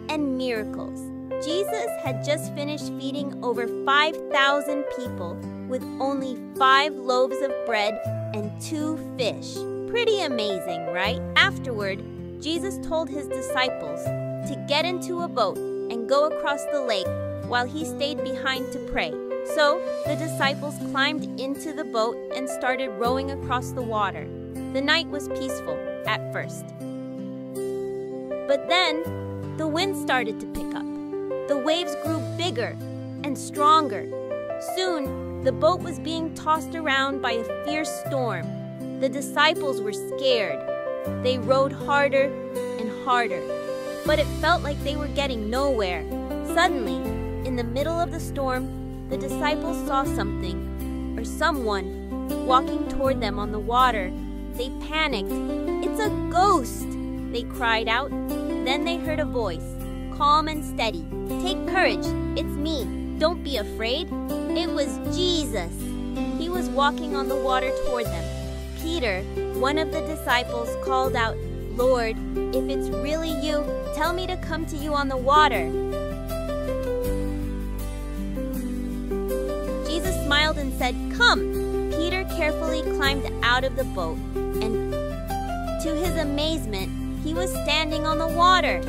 and miracles. Jesus had just finished feeding over 5,000 people with only 5 loaves of bread and 2 fish. Pretty amazing, right? Afterward, Jesus told his disciples to get into a boat and go across the lake while he stayed behind to pray. So the disciples climbed into the boat and started rowing across the water. The night was peaceful at first. But then the wind started to pick up. The waves grew bigger and stronger. Soon, the boat was being tossed around by a fierce storm. The disciples were scared. They rowed harder and harder, but it felt like they were getting nowhere. Suddenly, in the middle of the storm, the disciples saw something, or someone, walking toward them on the water. They panicked. "It's a ghost!" they cried out. Then they heard a voice, calm and steady. "Take courage, it's me. Don't be afraid." It was Jesus. He was walking on the water toward them. Peter, one of the disciples, called out, "Lord, if it's really you, tell me to come to you on the water." Jesus smiled and said, "Come." Peter carefully climbed out of the boat, and to his amazement, he was standing on the water.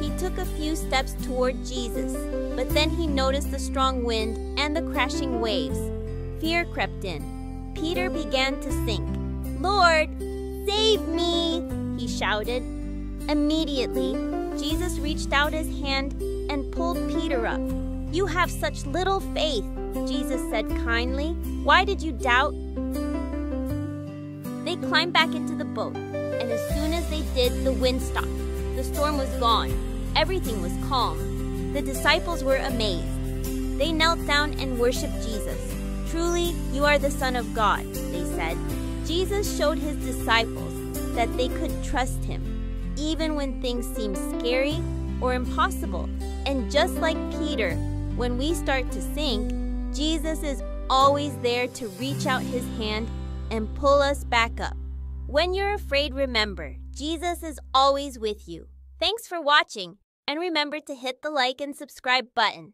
He took a few steps toward Jesus, but then he noticed the strong wind and the crashing waves. Fear crept in. Peter began to sink. "Lord, save me!" he shouted. Immediately, Jesus reached out his hand and pulled Peter up. "You have such little faith," Jesus said kindly. "Why did you doubt?" They climbed back into the boat, and as soon as they did, the wind stopped. The storm was gone. Everything was calm. The disciples were amazed. They knelt down and worshiped Jesus. "Truly, you are the Son of God," they said. Jesus showed his disciples that they could trust him, even when things seem scary or impossible. And just like Peter, when we start to sink, Jesus is always there to reach out his hand and pull us back up. When you're afraid, remember, Jesus is always with you. Thanks for watching, and remember to hit the like and subscribe button.